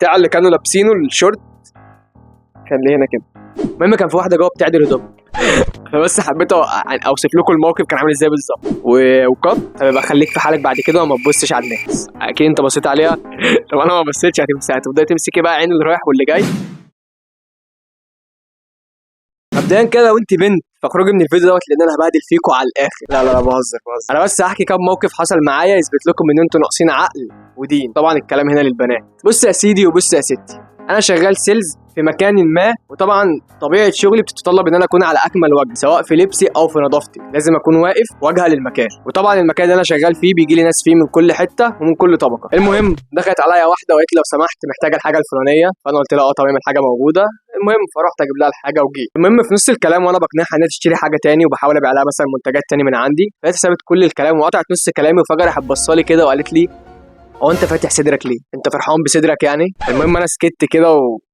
بتاع اللي كانوا لابسينه الشورت كان ليه هنا كده. المهم كان في واحده جوه بتعدل هدوم. فبس حبيت اوصف لكم الموقف كان عامل ازاي بالظبط. وقط هيبقى خليك في حالك بعد كده وما تبصش على الناس. اكيد انت بصيت عليها. طب انا ما بصيتش، هتبداي تمسكي بقى عين اللي رايح واللي جاي. مبدئيا كده لو انت بنت فاخرجي من الفيديو دوت لان انا هبهدل فيكوا على الاخر. لا بهزر. انا بس هحكي كام موقف حصل معايا يثبت لكم ان انتوا ناقصين عقل ودين. طبعا الكلام هنا للبنات. بص يا سيدي وبص يا ستي، انا شغال سيلز في مكان ما، وطبعا طبيعه شغلي بتتطلب ان انا اكون على اكمل وجه سواء في لبسي او في نظافتي. لازم اكون واقف واجهه للمكان، وطبعا المكان اللي انا شغال فيه بيجي لي ناس فيه من كل حته ومن كل طبقه. المهم دخلت عليا واحده وقالت لي لو سمحت محتاجه الحاجه الفلانيه، فانا قلت لها اه تمام الحاجه موجوده. المهم فرحت اجيب لها الحاجه وجيت. المهم في نص الكلام وانا بقنعها انها تشتري حاجه تاني وبحاول ابيع لها مثلا منتجات تاني من عندي، لقيتها سابت كل الكلام وقطعت نص كلامي وفجاه راحت بصالي كده وقالت لي هو انت فاتح صدرك ليه؟ انت فرحان بصدرك يعني؟ المهم انا سكت كده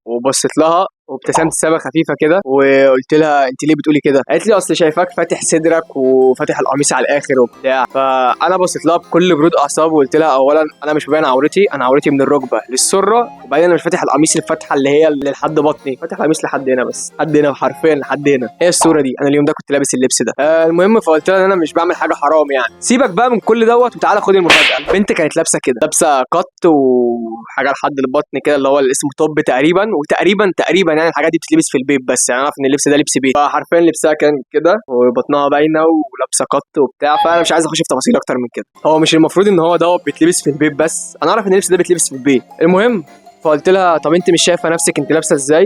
وبصيت لها وابتسمت ابتسامه خفيفه كده وقلت لها انت ليه بتقولي كده؟ قالت لي اصل شايفاك فاتح صدرك وفاتح القميص على الاخر وبتاع. فانا بصيت لها بكل برود اعصاب وقلت لها اولا انا مش باين عورتي، انا عورتي من الركبه للسره، وبعدين انا مش فاتح القميص الفتحه اللي هي اللي لحد بطني، فاتح القميص لحد هنا بس، لحد هنا حرفيا لحد هنا. هي الصوره دي انا اليوم ده كنت لابس اللبس ده. المهم فقلت لها ان انا مش بعمل حاجه حرام يعني، سيبك بقى من كل دوت وتعالى خد المفاجاه. البنت كانت لابسه كده، لابسه قط وحاجه لحد البطن كده اللي هو اللي اسمه توب تقريبا، وتقريبا يعني الحاجات دي بتلبس في البيت بس، يعني اعرف ان اللبس ده لبس بيت. فحرفيا لبسها كان كده وبطنها باينه ولابسه قط وبتاع، فانا مش عايز اخش في تفاصيل اكتر من كده. هو مش المفروض ان هو ده بيتلبس في البيت بس، انا اعرف ان اللبس ده بيتلبس في البيت. المهم فقلت لها طب انت مش شايفه نفسك انت لابسه ازاي؟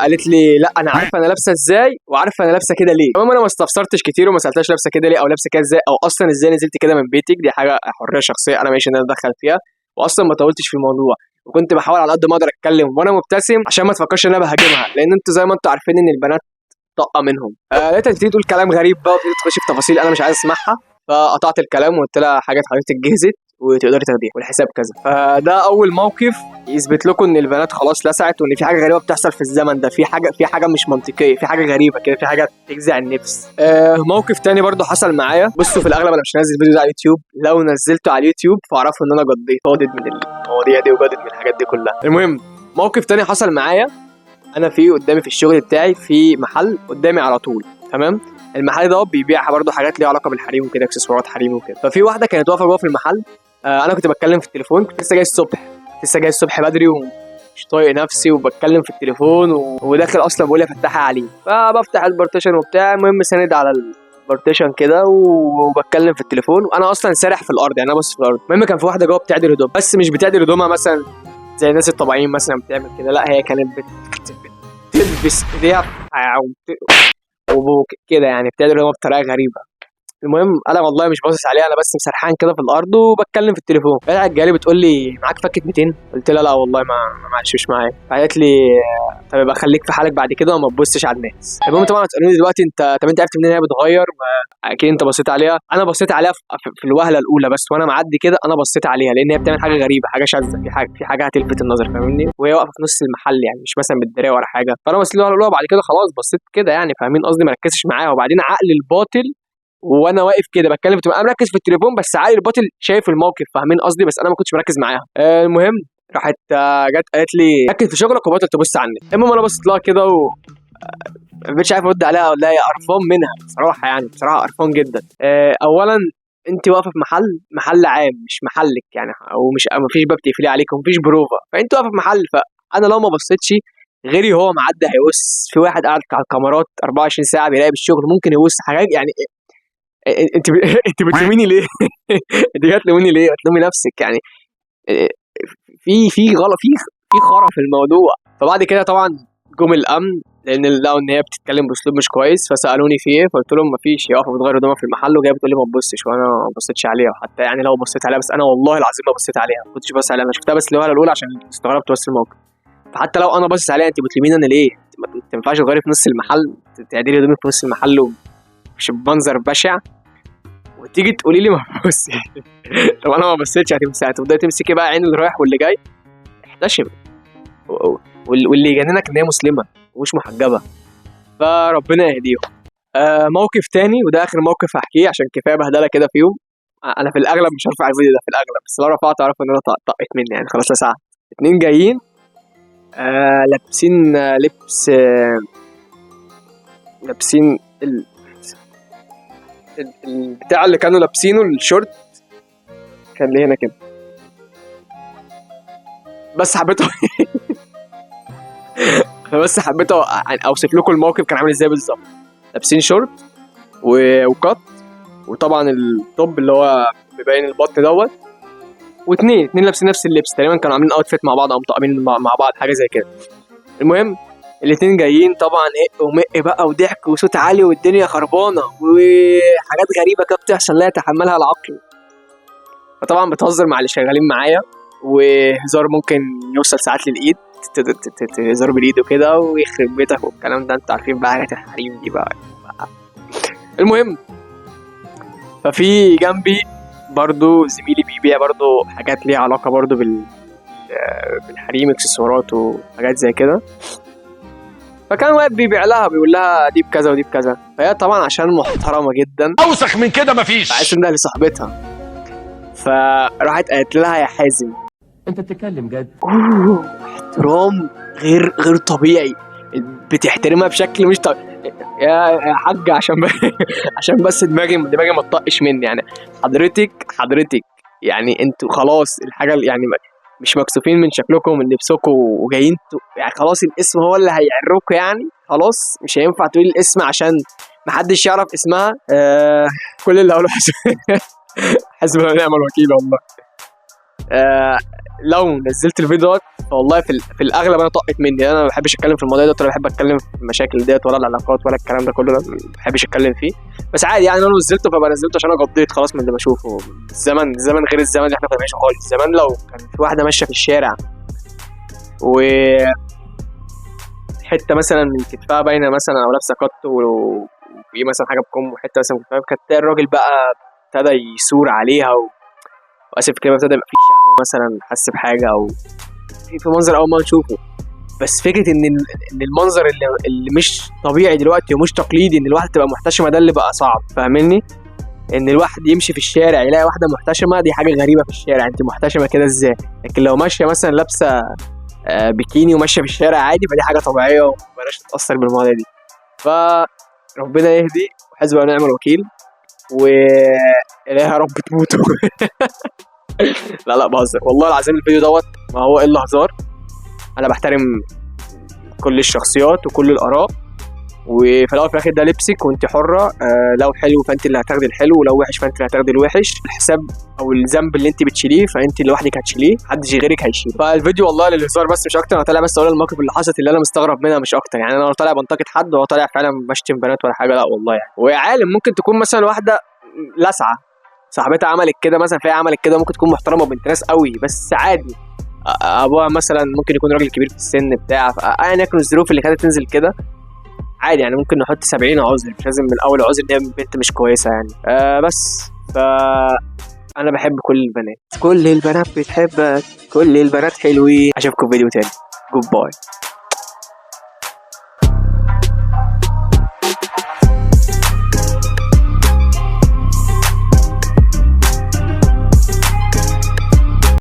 قالت لي لا انا عارفه انا لابسه ازاي وعارفه انا لابسه كده ليه. المهم انا ما استفسرتش كتير وما سالتهاش لابسه كده ليه او لابسه كده ازاي او اصلا ازاي نزلت كده من بيتك، دي حاجه حريه شخصيه انا ماشي ان انا اتدخل فيها، واصلا ما طولتش في الموضوع وكنت بحاول على قد ما اقدر اتكلم وانا مبتسم عشان ما تفكرش ان انا بهاجمها، لان انتوا زي ما انتوا عارفين ان البنات طاقه منهم. لقيتها تبتدي تقول كلام غريب بقى وتبتدي تخش في تفاصيل انا مش عايز اسمعها، فقطعت الكلام وقلت لها حاجات حضرتك جهزت وتقدري تاخديها والحساب كذا. فده اول موقف يثبت لكم ان البنات خلاص لسعت وان في حاجه غريبه بتحصل في الزمن ده، في حاجه مش منطقيه، في حاجه غريبه كده، في حاجه تجزع النفس. موقف تاني برضو حصل معايا. بصوا في الاغلب انا مش نازل فيديو ده على اليوتيوب، لو نزلته على اليوتيوب فاعرفوا ان انا غضيت من المواضيع دي وجدد من الحاجات دي كلها. المهم موقف تاني حصل معايا، انا في قدامي في الشغل بتاعي في محل قدامي على طول، تمام؟ المحل ده بيبيع برضو حاجات ليها علاقه بالحريم وكده، اكسسوارات حريم وكده. ففي واحده كانت واقفه جوه في المحل، انا كنت بتكلم في التليفون، كنت لسه جاي الصبح بدري ومش طايق نفسي وبتكلم في التليفون وداخل اصلا بقول لي فتحها عليه، فبفتح البارتيشن وبتاع. المهم ساند على البارتيشن كده وبتكلم في التليفون وانا اصلا سارح في الارض، يعني انا بص في الارض. المهم كان في واحده جوه بتعدل هدوم، بس مش بتعدل هدومها مثلا زي الناس الطبيعيين مثلا بتعمل كده، لا هي كانت بتلبس ايديها وكده، يعني بتعدل هدومها بطريقه غريبه. المهم انا والله مش باصص عليها، انا بس مسرحان كده في الارض وبتكلم في التليفون. قاعد جالي بتقول لي معاك فكه 200؟ قلت لها لا والله ما معيش مش معايا. قالت لي طب يبقى خليك في حالك بعد كده وما تبصش على الناس. المهم طبعا هتسالوني دلوقتي طب انت عرفت منين هي بتغير؟ اكيد انت بصيت عليها. انا بصيت عليها في الوهله الاولى بس وانا معدي كده انا بصيت عليها لان هي بتعمل حاجه غريبه، حاجه شاذه، في حاجه هتلفت النظر، فاهمني؟ وهي واقفه في نص المحل يعني مش مثلا بالدرايه ولا حاجه. فانا بصيت لها بعد كده خلاص بصيت كده يعني، فاهمين قصدي؟ ما ركزتش معاها. وبعدين عقل الباطل وانا واقف كده بتكلم انا مركز في التليفون بس عقلي الباطل شايف الموقف، فاهمين قصدي؟ بس انا ما كنتش مركز معاها. المهم راحت جت قالت لي ركز في شغلك وبطل تبص عني. المهم انا بصيت لها كده مش عارف ارد عليها ولا هي قرفان منها بصراحه، يعني بصراحه قرفان جدا. اولا انت واقفه في محل عام مش محلك يعني، ومش مفيش باب تقفلي عليك ومفيش بروفا، فانت واقفه في محل. فانا لو ما بصيتش غيري هو معدي هيبص، في واحد قاعد على الكاميرات 24 ساعه بيراقب الشغل ممكن يبص حاجات يعني. انت انت بتلوميني ليه؟ انت جاي تلوميني ليه؟ هتلومي نفسك يعني. في غلط، في خرا في الموضوع. فبعد كده طبعا جم الامن لان لقوا ان هي بتتكلم باسلوب مش كويس، فسالوني في ايه، فقلت لهم مفيش، هي واقفه بتغير هدومها في المحل وجايه بتقول لي ما تبصش، وانا ما بصيتش عليها. وحتى يعني لو بصيت عليها بس انا والله العظيم ما بصيت عليها، ما كنتش بص عليها، انا شفتها بس الوهله الاولى عشان استغربت بس الموقف. فحتى لو انا باصص عليها انت بتلوميني انا ليه؟ ما تنفعش تغيري في نص المحل، تعدلي هدومك في نص المحل مش بمنظر بشع وتيجي تقولي لي ما بصي. طب انا ما بصيتش، هتبداي تمسكي بقى عين اللي رايح واللي جاي. احتشم. واللي يجننك ان هي مسلمه ومش محجبه، فربنا يهديهم. موقف تاني وده اخر موقف هحكيه عشان كفايه بهدله كده فيهم. انا في الاغلب مش هرفع الفيديو ده في الاغلب، بس لو رفعت اعرف ان انا طقت مني يعني خلاص. ساعه 2 جايين لابسين لبس لابسين البتاع اللي كانوا لابسينه، الشورت كان ليه هنا كده، بس حبيت بس حبيت اوصف لكم الموقف كان عامل ازاي بالظبط. لابسين شورت وقط، وطبعا التوب اللي هو بيبين البطن دوت، اتنين لابسين نفس اللبس تقريبا، كانوا عاملين اوتفيت مع بعض او مطقمين مع بعض حاجه زي كده. المهم الاتنين جايين طبعا هق ومق بقى وضحك وصوت عالي والدنيا خربانه وحاجات غريبه كده بتحصل لا يتحملها العقل. فطبعا بتهزر مع اللي شغالين معايا، وهزار ممكن يوصل ساعات للايد، تهزر بالايد وكده ويخرب بيتك والكلام ده، انتوا عارفين بقى حاجات الحريم دي بقى. المهم ففي جنبي برضو زميلي بيبيع برضو حاجات ليها علاقه برضو بالحريم، اكسسوارات وحاجات زي كده. فكان واقف بيبيع لها، بيقول لها دي بكذا ودي بكذا، فهي طبعا عشان محترمه جدا اوسخ من كده مفيش، فحس انها لصاحبتها، فراحت قالت لها يا حازم انت بتتكلم جد؟ احترام غير طبيعي، بتحترمها بشكل مش طبيعي يا حاجه، عشان بس دماغي ما تطقش مني يعني. حضرتك يعني انتوا خلاص الحاجه يعني مش مكسوفين من شكلكم ومن لبسكم وجايين يعني خلاص الاسم هو اللي هيعرفكم يعني، خلاص مش هينفع تقولي الاسم عشان محدش يعرف اسمها. كل اللي هقوله حسب الله ونعم الوكيل والله. لو نزلت الفيديوهات والله في الاغلب انا طقت مني، انا ما بحبش اتكلم في المواضيع دي، ولا بحب اتكلم في المشاكل ديت ولا العلاقات ولا الكلام ده كله، ما بحبش اتكلم فيه. بس عادي يعني انا نزلته فبقى نزلته عشان انا قضيت خلاص من اللي بشوفه. الزمن غير الزمن اللي احنا كنا بنعيشه خالص. زمان لو كان في واحده ماشيه في الشارع و حته مثلا من كتفها باينه مثلا او لابسه قط وفي مثلا حاجه بكم وحته مثلا من كتفها، كانت تلاقي الراجل بقى ابتدى يثور عليها واسف كده، ابتدى يبقى في شهوه مثلا، حس بحاجه او في منظر اول ما نشوفه. بس فكره ان المنظر اللي مش طبيعي دلوقتي ومش تقليدي، ان الواحد تبقى محتشمه، ده اللي بقى صعب، فاهمني؟ ان الواحد يمشي في الشارع يلاقي واحده محتشمه، دي حاجه غريبه في الشارع، انت محتشمه كده ازاي؟ لكن لو ماشيه مثلا لابسه بيكيني وماشيه في الشارع عادي، فدي حاجه طبيعيه ومبلاش تتاثر بالمواضيع دي. فربنا يهدي وحسبي ونعم الوكيل واليها رب تموتوا. لا بهزر والله العظيم، الفيديو دوت ما هو الا هزار. انا بحترم كل الشخصيات وكل الاراء، وفي الاول وفي الاخر ده لبسك وانت حره. لو حلو فانت اللي هتاخدي الحلو، ولو وحش فانت اللي هتاخدي الوحش. الحساب او الذنب اللي انت بتشيليه فانت لوحدك هتشيليه، محدش غيرك هيشيل. فالفيديو والله للهزار بس مش اكتر، انا طالع بس اقول المواقف اللي حصلت اللي انا مستغرب منها مش اكتر يعني. انا طالع بنتقد حد وهو طالع فعلا بشتم بنات ولا حاجه، لا والله يعني. وعالم ممكن تكون مثلا واحده لاسعه صاحبتها عملت كده مثلا، فهي عملت كده، ممكن تكون محترمه وبنت ناس قوي، بس عادي. ابوها مثلا ممكن يكون راجل كبير في السن بتاع، ايا يكن الظروف اللي كانت تنزل كده عادي يعني. ممكن نحط 70 عذر، مش لازم من اول عذر ان بنت مش كويسه يعني. بس انا بحب كل البنات، كل البنات بتحبك، كل البنات حلوين. اشوفكم فيديو تاني، جود باي.